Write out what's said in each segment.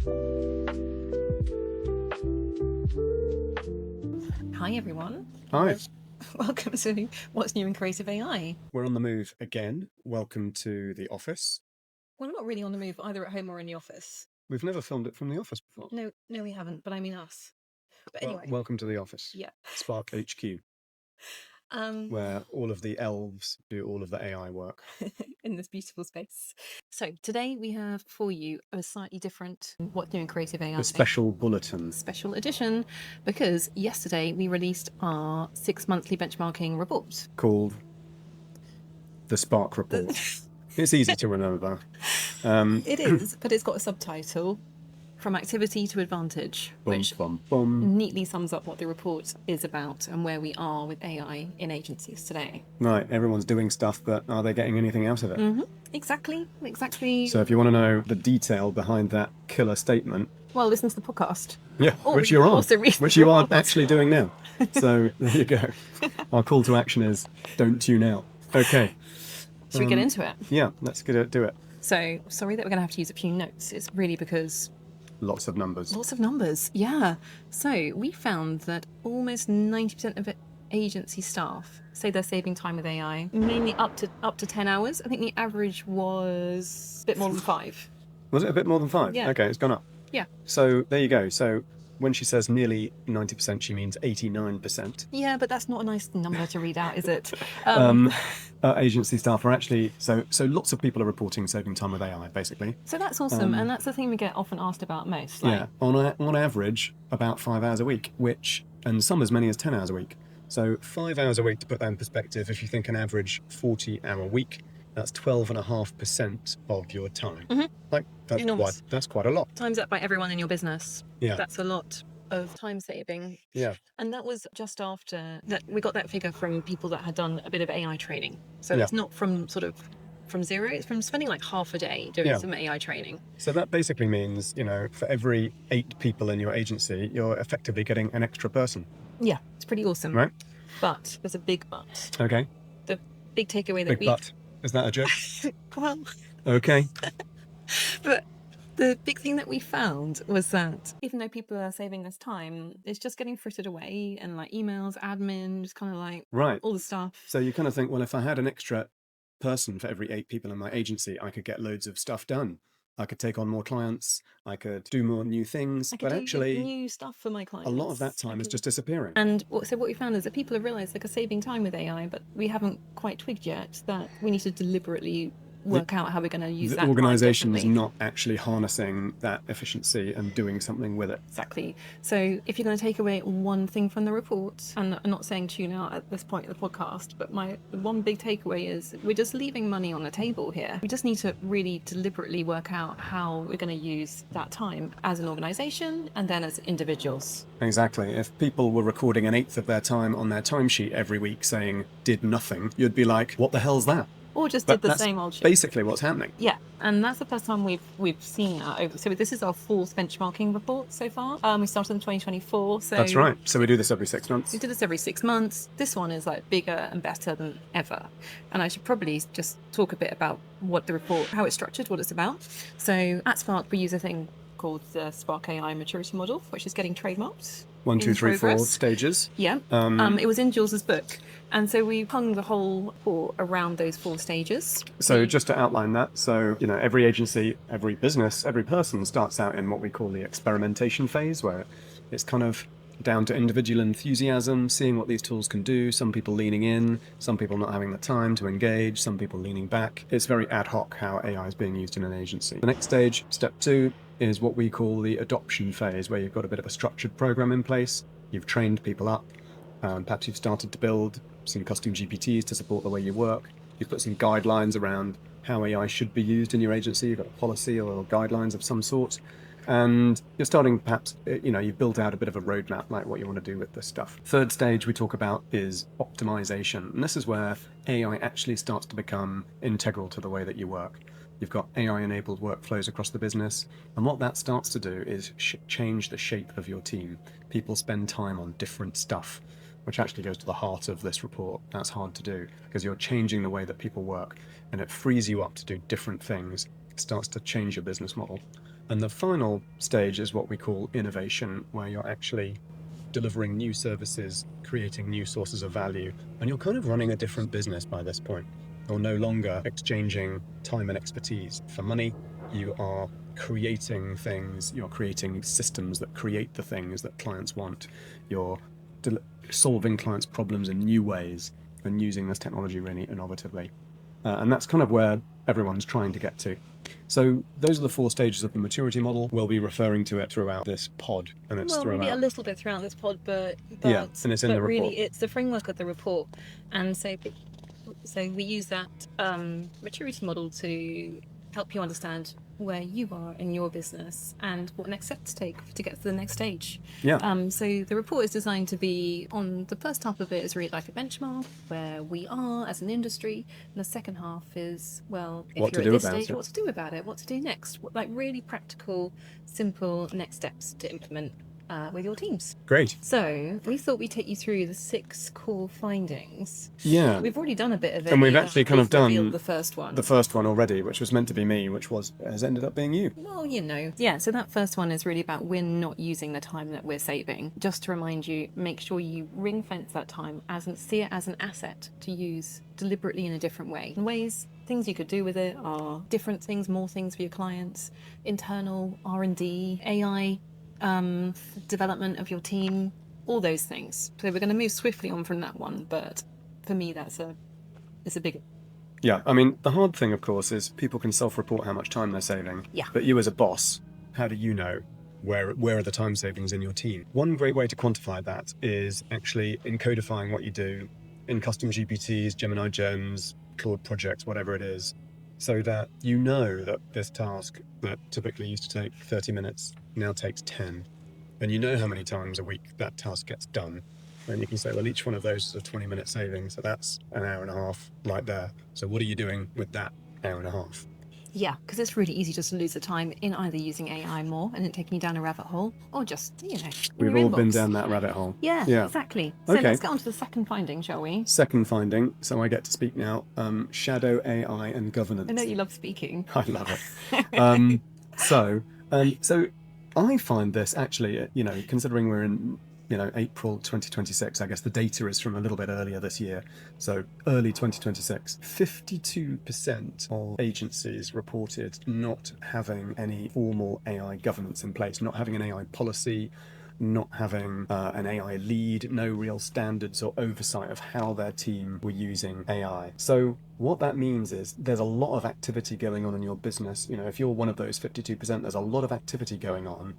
Hi everyone. Hi. Welcome to What's New in Creative AI. We're on the move again. Welcome to the office. Well, I'm not really on the move either at home or in the office. We've never filmed it from the office before. No, we haven't, but I mean us. But Well, anyway, welcome to the office. yeah. Spark HQ, where all of the elves do all of the AI work. in this beautiful space. So today we have for you a slightly different What's New in Creative AI. A special bulletin. Special edition, because yesterday we released our 6 monthly benchmarking report. Called the Spark Report. It's easy to remember. It is, but it's got a subtitle, From Activity to Advantage, which neatly sums up what the report is about and where we are with AI in agencies today. Right, everyone's doing stuff, but are they getting anything out of it? Mm-hmm. Exactly. So if you want to know the detail behind that killer statement, well, listen to the podcast. Yeah, which you're on, which you are actually doing now. So there you go. Our call to action is don't tune out. Okay. Should we get into it? Yeah, let's do it. So sorry that we're going to have to use a few notes. It's really because lots of numbers. Lots of numbers, yeah. So we found that almost 90% of agency staff say they're saving time with AI, mainly up to 10 hours. I think the average was a bit more than 5. Was it a bit more than 5? Yeah. Okay, it's gone up. Yeah. So there you go. So when she says nearly 90%, she means 89%. Yeah, but that's not a nice number to read out, is it? Agency staff are actually, so lots of people are reporting saving time with AI, basically. So that's awesome, and that's the thing we get often asked about most. Like, yeah, on average, about 5 hours a week, and some as many as 10 hours a week. So 5 hours a week, to put that in perspective, if you think an average 40-hour week, that's 12.5% of your time. Mm-hmm. Like that's quite a lot. Times that by everyone in your business. Yeah, that's a lot of time saving. Yeah, and that was just after that we got that figure from people that had done a bit of AI training. So it's not from zero; it's from spending like half a day doing some AI training. So that basically means, for every 8 people in your agency, you're effectively getting an extra person. Yeah, it's pretty awesome. Right? But there's a big but. Okay. The big takeaway that but. Is that a joke? Well. Okay. But the big thing that we found was that even though people are saving this time, it's just getting frittered away and like emails, admin, just kind of like all the stuff. So you kind of think, well, if I had an extra person for every 8 people in my agency, I could get loads of stuff done. I could take on more clients. I could do more new things. But actually, new stuff for my clients. A lot of that time is just disappearing. And so what we found is that people have realised they are saving time with AI, but we haven't quite twigged yet that we need to deliberately work out how we're going to use that. The organisation is not actually harnessing that efficiency and doing something with it. Exactly. So if you're going to take away one thing from the report, and I'm not saying tune out at this point of the podcast, but my one big takeaway is we're just leaving money on the table here. We just need to really deliberately work out how we're going to use that time as an organisation and then as individuals. Exactly. If people were recording 1/8 of their time on their timesheet every week saying did nothing, you'd be like, what the hell's that? Or just did the same old shit. Basically what's happening. Yeah, and that's the first time we've seen that over. So this is our 4th benchmarking report so far. We started in 2024. So that's right. So we do this every 6 months. We do this every 6 months. This one is like bigger and better than ever. And I should probably just talk a bit about what the report, how it's structured, what it's about. So at Spark, we use a thing called the Spark AI maturity model, which is getting trademarked. 1, 2, 3, 4 stages. Yeah. It was in Jules's book. And so we hung the whole report around those 4 stages. So just to outline that, so, every agency, every business, every person starts out in what we call the experimentation phase, where it's kind of down to individual enthusiasm, seeing what these tools can do, some people leaning in, some people not having the time to engage, some people leaning back. It's very ad hoc how AI is being used in an agency. The next stage, step 2, is what we call the adoption phase, where you've got a bit of a structured program in place, you've trained people up, perhaps you've started to build some custom GPTs to support the way you work, you've put some guidelines around how AI should be used in your agency, you've got a policy or guidelines of some sort, and you're starting perhaps, you've built out a bit of a roadmap, like what you want to do with this stuff. Third stage we talk about is optimization, and this is where AI actually starts to become integral to the way that you work. You've got AI-enabled workflows across the business, and what that starts to do is change the shape of your team. People spend time on different stuff, which actually goes to the heart of this report. That's hard to do, because you're changing the way that people work, and it frees you up to do different things. It starts to change your business model. And the final stage is what we call innovation, where you're actually delivering new services, creating new sources of value, and you're kind of running a different business by this point. You're no longer exchanging time and expertise for money. You are creating things, you're creating systems that create the things that clients want. You're solving clients' problems in new ways and using this technology really innovatively. And that's kind of where everyone's trying to get to. So those are the 4 stages of the maturity model. We'll be referring to it throughout this pod, and it's Well, throughout. maybe a little bit throughout this pod, but Yeah, and it's in the really, report. it's the framework of the report, and so we use that maturity model to help you understand where you are in your business and what next steps to take to get to the next stage. Yeah. So the report is designed to be, on the first half of it is really like a benchmark where we are as an industry, and the second half is, well, if What to you're do at this about stage, it. what to do about it, what to do next, like really practical, simple next steps to implement with your teams. Great. So we thought we'd take you through the 6 core findings. Yeah. We've already done a bit of it. And we've actually kind of done the first one. the first one already, which was meant to be me, which has ended up being you. Well, yeah, so that first one is really about we're not using the time that we're saving. Just to remind you, make sure you ring fence that time, see it as an asset to use deliberately in a different way. Things you could do with it are different things, more things for your clients, internal R&D, AI development of your team, all those things. So we're going to move swiftly on from that one, but for me it's a big. Yeah, I mean, the hard thing, of course, is people can self-report how much time they're saving. Yeah. But you as a boss, how do you know where are the time savings in your team? One great way to quantify that is actually in codifying what you do in custom GPTs, Gemini Gems, Claude projects, whatever it is, so that you know that this task that typically used to take 30 minutes now takes 10. And you know how many times a week that task gets done. And you can say, well, each one of those is a 20-minute saving, so that's an hour and a half right there. So what are you doing with that hour and a half? Yeah, because it's really easy just to lose the time in either using AI more and it taking you down a rabbit hole, or just, We've all been down that rabbit hole. Yeah, exactly. So let's get on to the second finding, shall we? Second finding, so I get to speak now, shadow AI and governance. I know you love speaking. I love it. So I find this actually, considering we're in, April 2026, I guess the data is from a little bit earlier this year. So early 2026, 52% of agencies reported not having any formal AI governance in place, not having an AI policy, not having an AI lead, no real standards or oversight of how their team were using AI. So what that means is there's a lot of activity going on in your business. If you're one of those 52%, there's a lot of activity going on,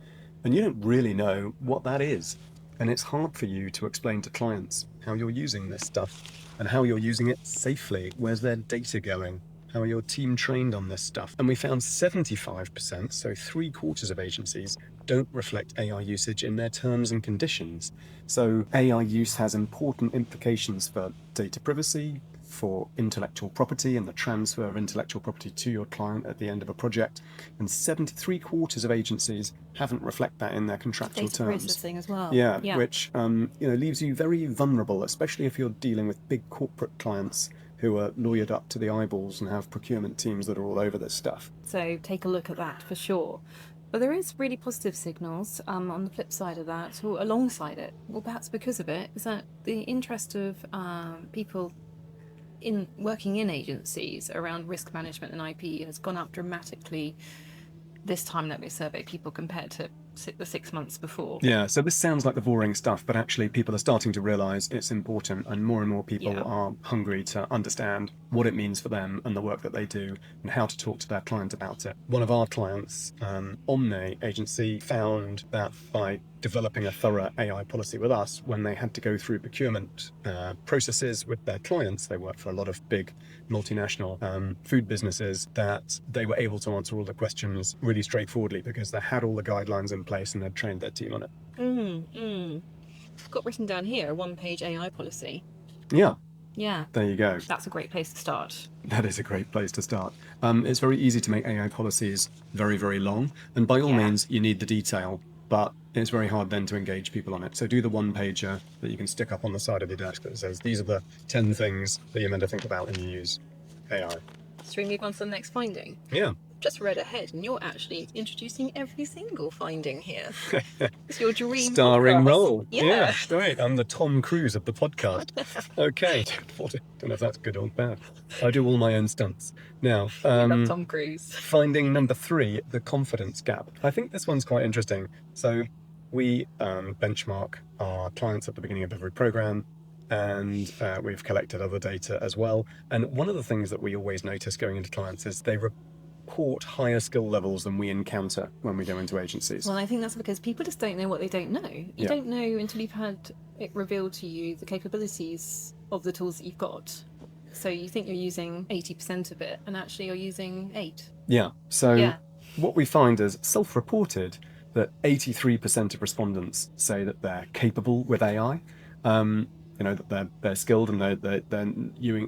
and you don't really know what that is. And it's hard for you to explain to clients how you're using this stuff and how you're using it safely. Where's their data going? How are your team trained on this stuff? And we found 75%, so 3/4 of agencies, don't reflect AI usage in their terms and conditions. So AI use has important implications for data privacy, for intellectual property and the transfer of intellectual property to your client at the end of a project. And 3/4 of agencies haven't reflect that in their contractual Data terms. processing as well. Yeah. Which leaves you very vulnerable, especially if you're dealing with big corporate clients who are lawyered up to the eyeballs and have procurement teams that are all over this stuff. So take a look at that for sure. But there is really positive signals on the flip side of that, or alongside it, or perhaps because of it, is that the interest of people in working in agencies around risk management and IP has gone up dramatically this time that we surveyed people compared to the 6 months before. Yeah, so this sounds like the boring stuff, but actually people are starting to realize it's important, and more people are hungry to understand what it means for them and the work that they do and how to talk to their client about it. One of our clients, Omne Agency, found that by developing a thorough AI policy with us, when they had to go through procurement processes with their clients, they work for a lot of big multinational food businesses, that they were able to answer all the questions really straightforwardly because they had all the guidelines in place and they'd trained their team on it. I've got written down here a 1-page AI policy. Yeah. Yeah. There you go. That's a great place to start. That is a great place to start. It's very easy to make AI policies very, very long. And by all means, you need the detail, but it's very hard then to engage people on it. So do the 1-pager that you can stick up on the side of your desk that says, these are the 10 things that you're meant to think about when you use AI. Should we move on to the next finding? Yeah. Just read ahead, and you're actually introducing every single finding here. It's your dream Starring podcast. role. Yeah. Great. I'm the Tom Cruise of the podcast. Okay. Don't know if that's good or bad. I do all my own stunts. Now, We love Tom Cruise. finding number 3, the confidence gap. I think this one's quite interesting. So we benchmark our clients at the beginning of every program, and we've collected other data as well. And one of the things that we always notice going into clients is they report higher skill levels than we encounter when we go into agencies. Well, I think that's because people just don't know what they don't know. You don't know until you've had it revealed to you the capabilities of the tools that you've got. So you think you're using 80% of it, and actually you're using 8. Yeah. So what we find is self-reported that 83% of respondents say that they're capable with AI. That they're skilled and they're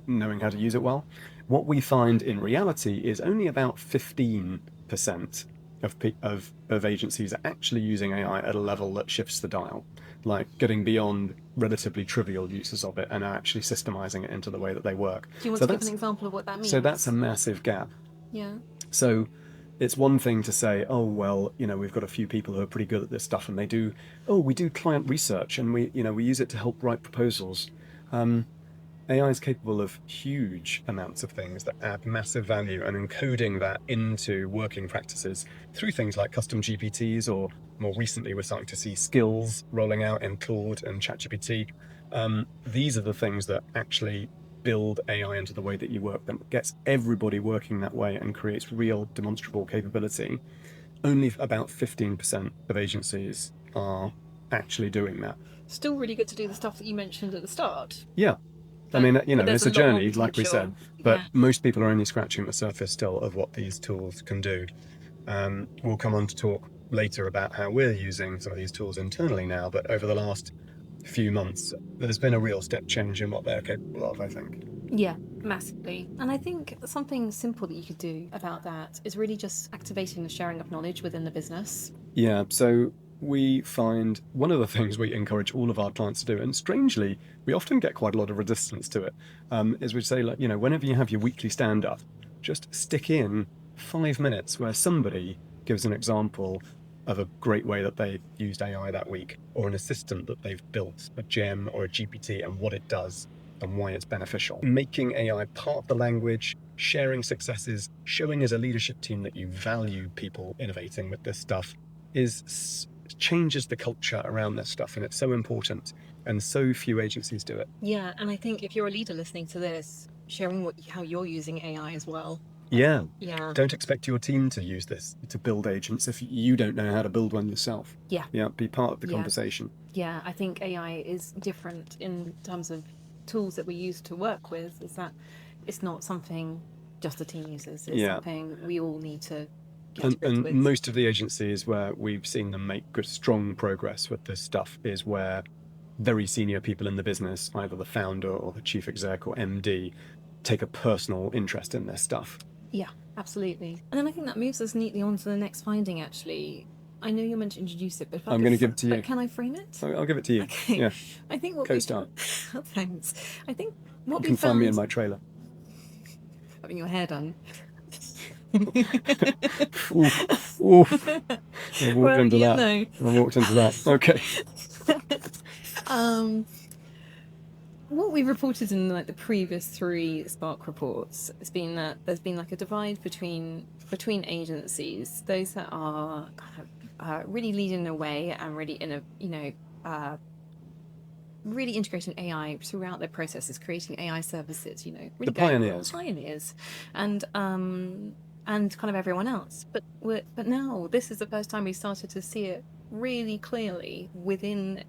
knowing how to use it well. What we find in reality is only about 15% of agencies are actually using AI at a level that shifts the dial, like getting beyond relatively trivial uses of it and are actually systemizing it into the way that they work. Do you want to give an example of what that means? So that's a massive gap. Yeah. So it's one thing to say, oh, well, we've got a few people who are pretty good at this stuff, and we do client research, and we use it to help write proposals. AI is capable of huge amounts of things that add massive value, and encoding that into working practices through things like custom GPTs, or more recently we're starting to see skills rolling out in Claude and ChatGPT. These are the things that actually build AI into the way that you work, that gets everybody working that way and creates real demonstrable capability. Only about 15% of agencies are actually doing that. Still really good to do the stuff that you mentioned at the start. Yeah. I mean, it's a journey, like we said, but Yeah. most people are only scratching the surface still of what these tools can do. We'll come on to talk later about how we're using some of these tools internally now, but over the last few months, there's been a real step change in what they're capable of, I think. Yeah, massively. And I think something simple that you could do about that is really just activating the sharing of knowledge within the business. Yeah, so we find one of the things we encourage all of our clients to do, and strangely, we often get quite a lot of resistance to it, is we say, like, whenever you have your weekly stand-up, just stick in 5 minutes where somebody gives an example of a great way that they used AI that week, or an assistant that they've built, a gem or a GPT, and what it does and why it's beneficial. Making AI part of the language, sharing successes, showing as a leadership team that you value people innovating with this stuff changes the culture around this stuff, and it's so important, and so few agencies do it. Yeah, and I think if you're a leader listening to this, sharing how you're using AI as well. Yeah. Don't expect your team to use this to build agents if you don't know how to build one yourself. Yeah, be part of the conversation. Yeah, I think AI is different in terms of tools that we use to work with, is that it's not something just the team uses, it's something we all need to get to grips with. Most of the agencies where we've seen them make good, strong progress with this stuff is where very senior people in the business, either the founder or the chief exec or MD, take a personal interest in this stuff. Yeah, absolutely. And then I think that moves us neatly on to the next finding, actually. I know you're meant to introduce it, but I'm going to give it to you. But can I frame it? I'll give it to you. Okay. Yeah. I think what Co-star. Thanks. I think what you can find me in my trailer. Having your hair done. Oof. I walked into that. Okay. What we've reported in the previous 3 Spark reports has been that there's been a divide between agencies, those that are kind of really leading the way and really really integrating AI throughout their processes, creating AI services, really the pioneers, and kind of everyone else. But now this is the first time we started to see it really clearly within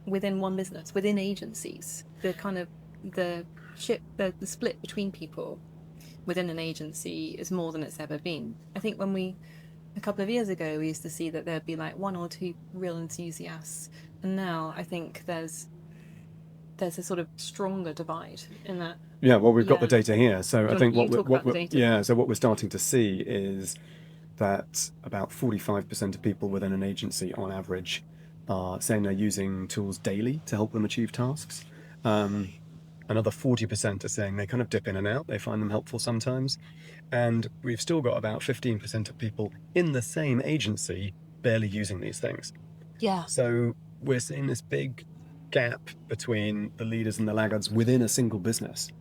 one business, within agencies. The kind of the split between people within an agency is more than it's ever been. I think a couple of years ago, we used to see that there'd be 1 or 2 real enthusiasts, and now I think there's a sort of stronger divide in that. Yeah, well, we've got the data here, so I think what we're starting to see is that about 45% of people within an agency, on average, are saying they're using tools daily to help them achieve tasks. Another 40% are saying they kind of dip in and out. They find them helpful sometimes. And we've still got about 15% of people in the same agency barely using these things. Yeah. So we're seeing this big gap between the leaders and the laggards within a single business.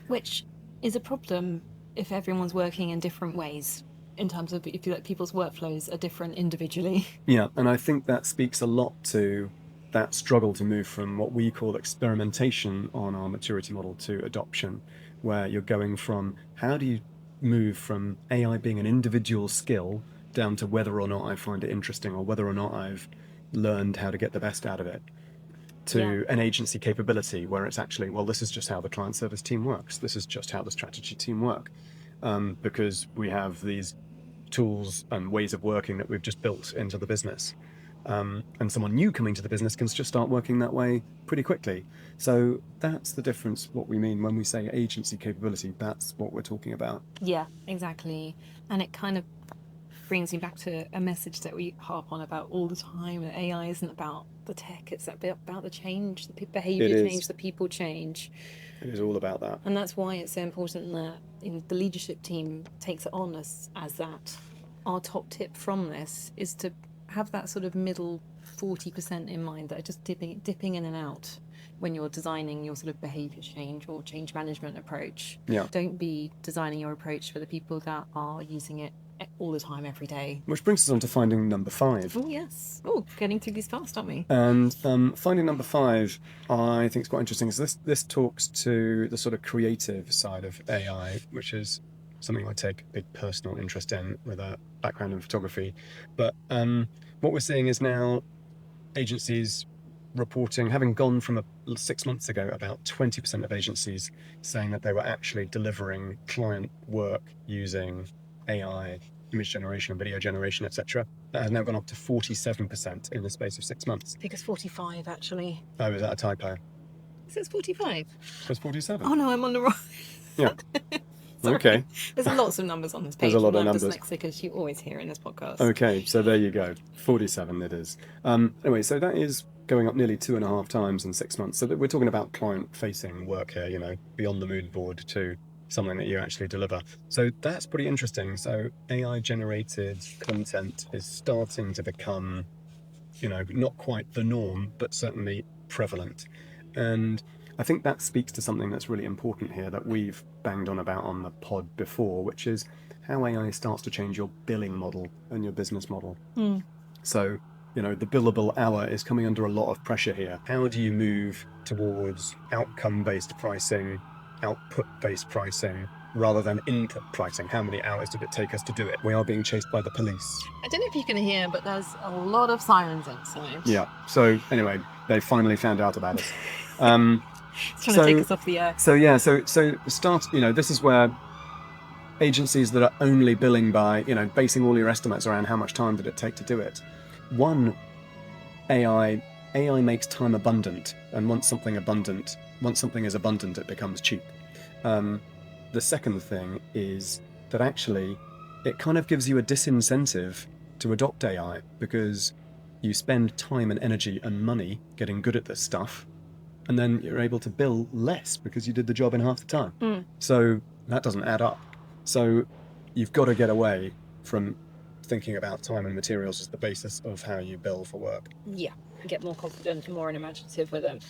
Which is a problem if everyone's working in different ways, in terms of if you like people's workflows are different individually. Yeah, and I think that speaks a lot to that struggle to move from what we call experimentation on our maturity model to adoption, where you're going from how do you move from AI being an individual skill down to whether or not I find it interesting or whether or not I've learned how to get the best out of it, to an agency capability where it's actually, well, this is just how the client service team works. This is just how the strategy team work. Because we have these tools and ways of working that we've just built into the business. And someone new coming to the business can just start working that way pretty quickly. So that's the difference, what we mean when we say agency capability. That's what we're talking about. Yeah, exactly. And it kind of brings me back to a message that we harp on about all the time, that AI isn't about the tech, it's about the change, the behavior change, the people change. It is all about that. And that's why it's so important that the leadership team takes it on as that. Our top tip from this is to have that sort of middle 40% in mind that are just dipping in and out when you're designing your sort of behavior change or change management approach. Yeah. Don't be designing your approach for the people that are using it all the time, every day. Which brings us on to finding number 5. Oh, yes. Oh, getting through these fast, aren't we? And finding number 5, I think is quite interesting. So this talks to the sort of creative side of AI, which is something I take a big personal interest in with a background in photography. But what we're seeing is now agencies reporting, having gone from 6 months ago, about 20% of agencies saying that they were actually delivering client work using AI, image generation and video generation, etc. That has now gone up to 47% in the space of 6 months. I think it's 45, actually. Oh, is that a typo? It says 45. It's 47. Oh, no, I'm on the wrong. Yeah. Sorry. Okay. There's lots of numbers on this page. There's a lot of I'm numbers. dyslexic, as you always hear in this podcast. Okay, so there you go. 47 it is. Anyway, so that is going up nearly 2.5 times in 6 months. So that we're talking about client-facing work here, beyond the mood board to something that you actually deliver. So that's pretty interesting. So AI-generated content is starting to become, not quite the norm, but certainly prevalent. And I think that speaks to something that's really important here that we've banged on about on the pod before, which is how AI starts to change your billing model and your business model. So, the billable hour is coming under a lot of pressure here. How do you move towards outcome-based pricing, output-based pricing, rather than input pricing? How many hours did it take us to do it? We are being chased by the police. I don't know if you can hear, but there's a lot of sirens outside. Yeah. So anyway, they finally found out about us. It's trying to take us off the air. This is where agencies that are only billing by, basing all your estimates around how much time did it take to do it. One, AI makes time abundant, and once something is abundant, it becomes cheap. The second thing is that actually it kind of gives you a disincentive to adopt AI, because you spend time and energy and money getting good at this stuff, and then you're able to bill less because you did the job in half the time. So that doesn't add up. So you've got to get away from thinking about time and materials as the basis of how you bill for work. Yeah, get more confident and more imaginative with them.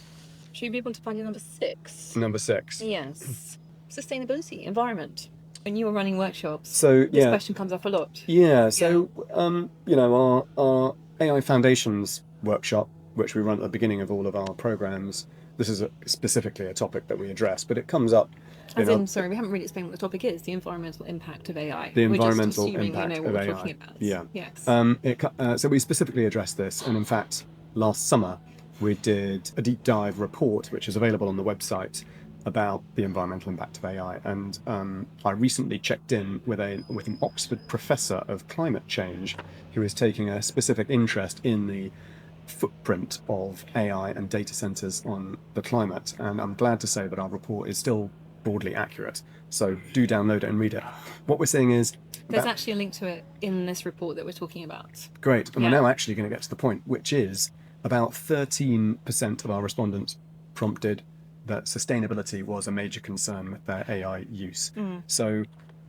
Should we move on to finding number 6? Number 6. Yes. Sustainability, environment. When you were running workshops, So this question comes up a lot. Yeah. So our AI Foundations workshop, which we run at the beginning of all of our programs, this is specifically a topic that we address, but it comes up. Sorry, we haven't really explained what the topic is: the environmental impact of AI. The environmental We're just assuming impact you know what of we're AI. talking about. Yeah. Yes. So we specifically addressed this, and in fact, last summer we did a deep dive report, which is available on the website, about the environmental impact of AI. And I recently checked in with an Oxford professor of climate change who is taking a specific interest in the footprint of AI and data centers on the climate. And I'm glad to say that our report is still broadly accurate. So do download it and read it. What we're seeing is... There's actually a link to it in this report that we're talking about. Great. And we're now actually going to get to the point, which is about 13% of our respondents prompted that sustainability was a major concern with their AI use. So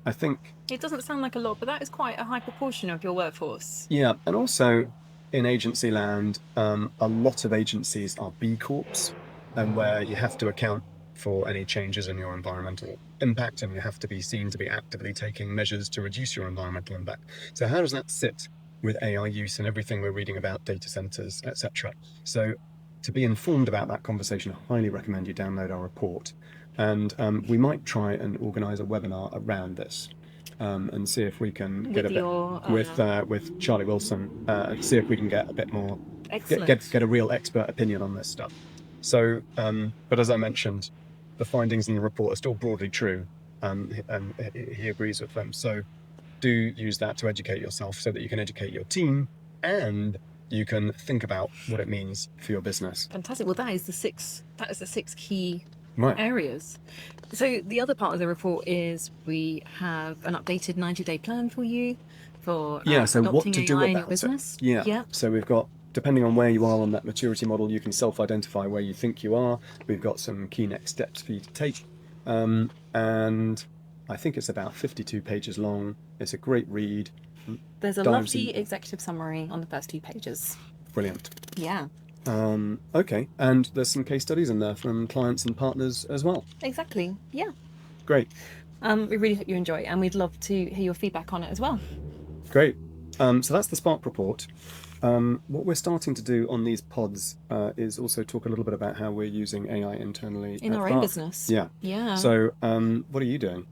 I think... It doesn't sound like a lot, but that is quite a high proportion of your workforce. Yeah, and also in agency land, a lot of agencies are B Corps, and where you have to account for any changes in your environmental impact, and you have to be seen to be actively taking measures to reduce your environmental impact. So how does that sit with AI use and everything we're reading about data centers, etc.? So to be informed about that conversation, I highly recommend you download our report. And we might try and organise a webinar around this. And see if we can get with Charlie Wilson, and see if we can get a bit more, get a real expert opinion on this stuff. So, but as I mentioned, the findings in the report are still broadly true, and he agrees with them. So, do use that to educate yourself, so that you can educate your team, and you can think about what it means for your business. Fantastic. Well, that is the six key Right. areas. So the other part of the report is we have an updated 90-day plan for you for so what to do AI in your about business. it. So we've got, depending on where you are on that maturity model, you can self-identify where you think you are. We've got some key next steps for you to take, and I think it's about 52 pages long. It's a great read. There's a lovely executive summary on the first 2 pages. Brilliant. Yeah. Okay, and there's some case studies in there from clients and partners as well. Exactly. Yeah. Great. We really hope you enjoy it, and we'd love to hear your feedback on it as well. Great. So that's the Spark report. What we're starting to do on these pods is also talk a little bit about how we're using AI internally in our own business. Yeah. So what are you doing?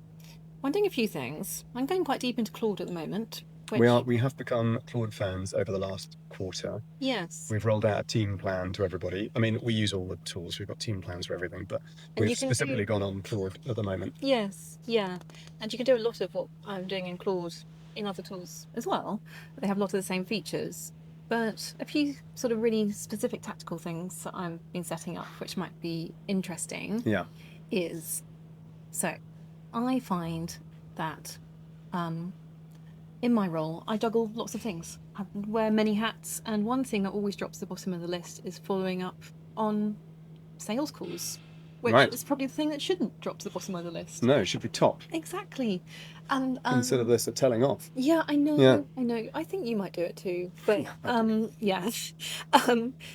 I'm doing a few things. I'm going quite deep into Claude at the moment. We have become Claude fans over the last quarter. Yes. We've rolled out a team plan to everybody. I mean, we use all the tools. We've got team plans for everything, but we've specifically gone on Claude at the moment. Yes, yeah. And you can do a lot of what I'm doing in Claude in other tools as well. They have a lot of the same features, but a few sort of really specific tactical things that I've been setting up, which might be interesting. Yeah. So I find that in my role, I juggle lots of things. I wear many hats, and one thing that always drops the bottom of the list is following up on sales calls, which is probably the thing that shouldn't drop to the bottom of the list. No, it should be top. Exactly. And consider this a telling off. Yeah, I know. Yeah. I know. I think you might do it too. But yeah.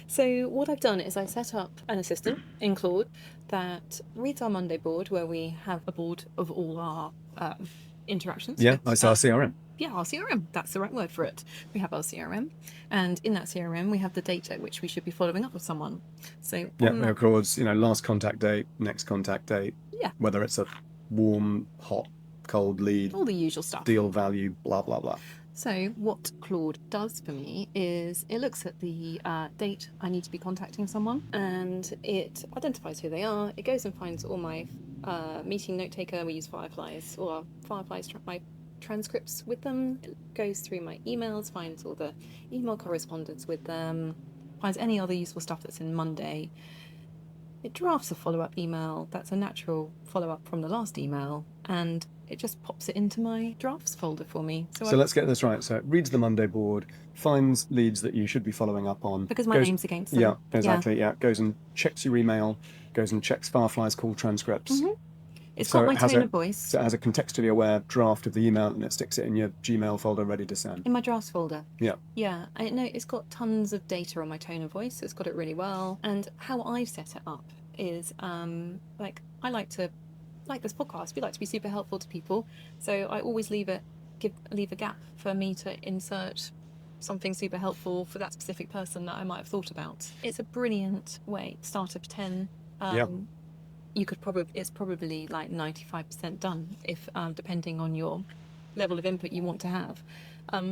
So what I've done is I set up an assistant in Claude that reads our Monday board, where we have a board of all our interactions. Yeah, it's our CRM. Yeah, our CRM. That's the right word for it. We have our CRM, and in that CRM we have the date at which we should be following up with someone. So it records, last contact date, next contact date. Yeah. Whether it's a warm, hot, cold lead, all the usual stuff. Deal value, blah blah blah. So what Claude does for me is it looks at the date I need to be contacting someone, and it identifies who they are. It goes and finds all my meeting note taker. We use Fireflies, or Fireflies my transcripts with them. It goes through my emails, finds all the email correspondence with them, finds any other useful stuff that's in Monday. It drafts a follow-up email that's a natural follow-up from the last email, and it just pops it into my drafts folder for me. So let's get this right. So it reads the Monday board, finds leads that you should be following up on. Because my name's against them. Yeah, exactly. Yeah. Goes and checks your email, goes and checks Firefly's call transcripts. Mm-hmm. It's got my tone of voice. So it has a contextually aware draft of the email, and it sticks it in your Gmail folder ready to send. In my drafts folder. Yeah. Yeah. I know it's got tons of data on my tone of voice. It's got it really well. And how I've set it up is I like this podcast. We like to be super helpful to people. So I always leave a gap for me to insert something super helpful for that specific person that I might have thought about. It's a brilliant way. Start of 10. It's probably like 95% done if depending on your level of input you want to have.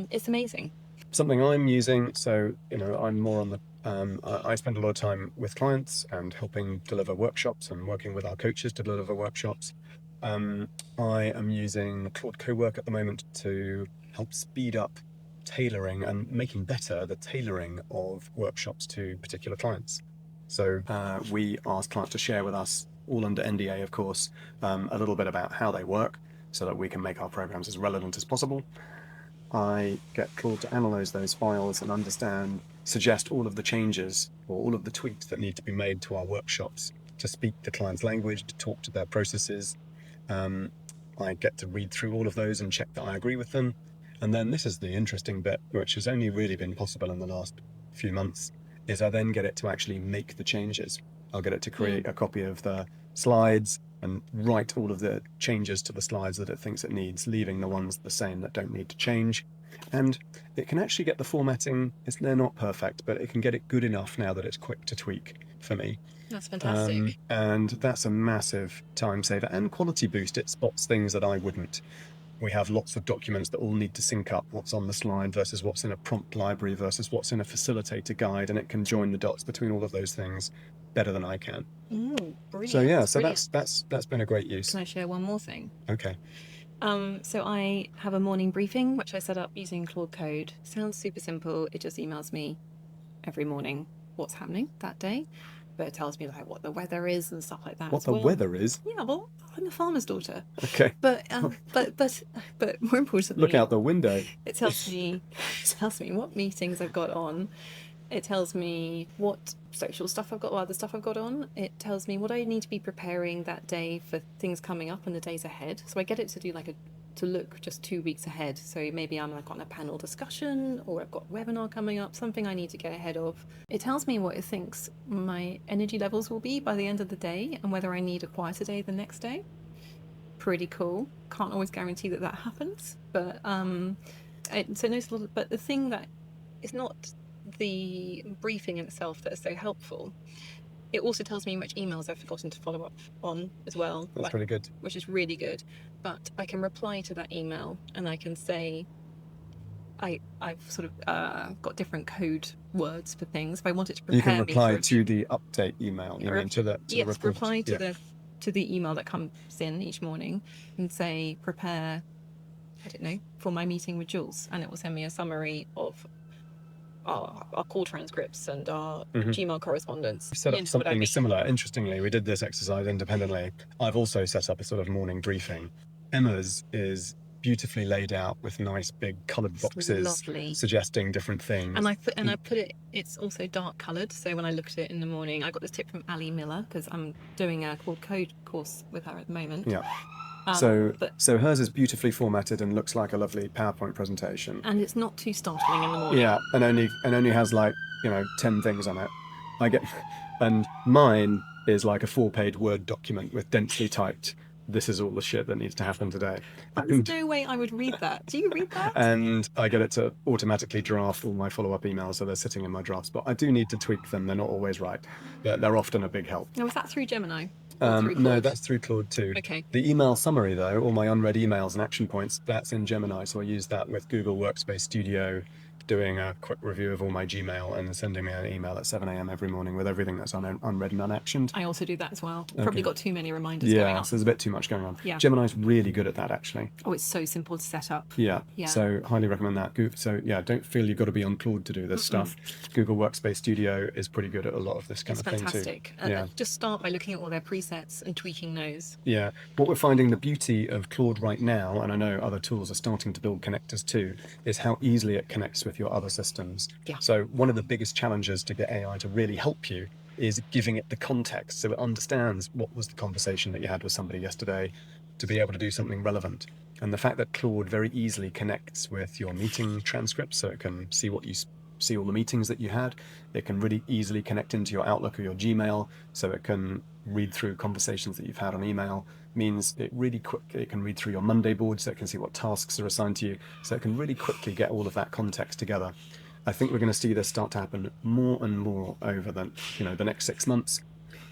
It's amazing. Something I'm using, so I'm more on the I spend a lot of time with clients and helping deliver workshops and working with our coaches to deliver workshops. I am using Claude Cowork at the moment to help speed up tailoring and making better the tailoring of workshops to particular clients. So we ask clients to share with us, all under NDA of course, a little bit about how they work so that we can make our programs as relevant as possible. I get Claude to analyze those files and suggest all of the changes or all of the tweaks that need to be made to our workshops to speak the client's language, to talk to their processes. I get to read through all of those and check that I agree with them. And then this is the interesting bit, which has only really been possible in the last few months, is I then get it to actually make the changes. I'll get it to create a copy of the slides and write all of the changes to the slides that it thinks it needs, leaving the ones the same that don't need to change. And it can actually get the formatting, they're not perfect, but it can get it good enough now that it's quick to tweak for me. That's fantastic. And that's a massive time saver and quality boost. It spots things that I wouldn't. We have lots of documents that all need to sync up, what's on the slide versus what's in a prompt library versus what's in a facilitator guide, and it can join the dots between all of those things better than I can. Brilliant. So yeah, so Brilliant. that's been a great use. Can I share one more thing? Okay. So I have a morning briefing, which I set up using Claude Code. Sounds super simple. It just emails me every morning what's happening that day. But it tells me like what the weather is and stuff like that. What the weather is? Yeah, well, I'm a farmer's daughter. Okay. But more importantly, look out the window. It tells me what meetings I've got on. It tells me what social stuff I've got, or other stuff I've got on. It tells me what I need to be preparing that day for things coming up in the days ahead. So I get it to do to look just 2 weeks ahead. So maybe I'm like on a panel discussion, or I've got a webinar coming up, something I need to get ahead of. It tells me what it thinks my energy levels will be by the end of the day and whether I need a quieter day the next day. Pretty cool. Can't always guarantee that happens, but but the thing that is not the briefing in itself that is so helpful. It also tells me which emails I've forgotten to follow up on as well. That's really good. Which is really good. But I can reply to that email and I can say, I've sort of got different code words for things. If I wanted to prepare, you can reply to the update email. You mean to the report? Reply to the email that comes in each morning and say, prepare, I don't know, for my meeting with Jules, and it will send me a summary of our call transcripts and our Gmail correspondence. We set up something similar. Interestingly, we did this exercise independently. I've also set up a sort of morning briefing. Emma's is beautifully laid out with nice big coloured boxes suggesting different things. And I put it, it's also dark coloured. So when I looked at it in the morning, I got this tip from Ali Miller, because I'm doing a Claude Code course with her at the moment. Yeah. So hers is beautifully formatted and looks like a lovely PowerPoint presentation. And it's not too startling in the morning. Yeah, and only has 10 things on it. And mine is like a 4-page Word document with densely typed, this is all the shit that needs to happen today. There's no way I would read that. Do you read that? And I get it to automatically draft all my follow-up emails, so they're sitting in my draft spot. I do need to tweak them. They're not always right, but they're often a big help. Now, was that through Gemini? No, that's through Claude too. Okay. The email summary, though, all my unread emails and action points, that's in Gemini. So I use that with Google Workspace Studio, doing a quick review of all my Gmail and sending me an email at 7 a.m. every morning with everything that's unread and unactioned. I also do that as well. Probably got too many reminders going on. So there's a bit too much going on. Yeah. Gemini's really good at that, actually. Oh, it's so simple to set up. Yeah. So highly recommend that. So yeah, don't feel you've got to be on Claude to do this stuff. Google Workspace Studio is pretty good at a lot of this kind of thing too. It's fantastic. Just start by looking at all their presets and tweaking those. Yeah. What we're finding the beauty of Claude right now, and I know other tools are starting to build connectors too, is how easily it connects with your other systems. Yeah. So one of the biggest challenges to get AI to really help you is giving it the context, so it understands what was the conversation that you had with somebody yesterday, to be able to do something relevant. And the fact that Claude very easily connects with your meeting transcripts, so it can see what you see, all the meetings that you had. It can really easily connect into your Outlook or your Gmail, so it can read through conversations that you've had on email. Means it can read through your Monday board, so it can see what tasks are assigned to you, so it can really quickly get all of that context together. I think we're going to see this start to happen more and more over the next 6 months.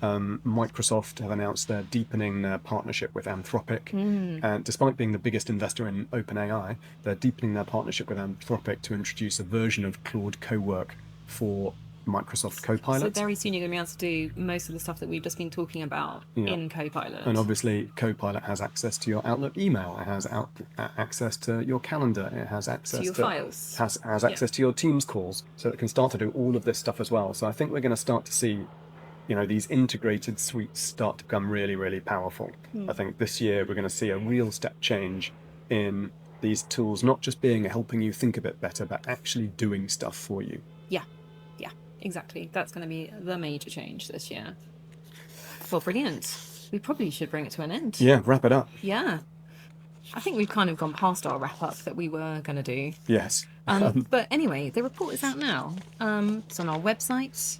Microsoft have announced they're deepening their partnership with Anthropic, and despite being the biggest investor in OpenAI, they're deepening their partnership with Anthropic to introduce a version of Claude Cowork for Microsoft Copilot. So very soon you're going to be able to do most of the stuff that we've just been talking about in Copilot. And obviously Copilot has access to your Outlook email, it has access to your calendar, it has access to your files, has access to your Teams calls, so it can start to do all of this stuff as well. So I think we're going to start to see these integrated suites start to become really, really powerful. I think this year we're going to see a real step change in these tools, not just helping you think a bit better, but actually doing stuff for you. Yeah, exactly. That's going to be the major change this year. Well, brilliant. We probably should bring it to an end. Yeah, wrap it up. Yeah. I think we've kind of gone past our wrap up that we were going to do. Yes. But anyway, the report is out now. It's on our website.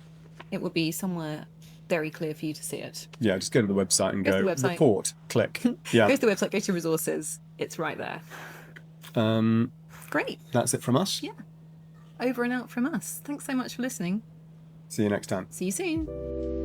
It will be somewhere very clear for you to see it. Yeah, just go to the website and Go go, to the website. report, click. Yeah. Go to the website, go to resources. It's right there. Great. That's it from us. Yeah. Over and out from us. Thanks so much for listening. See you next time. See you soon.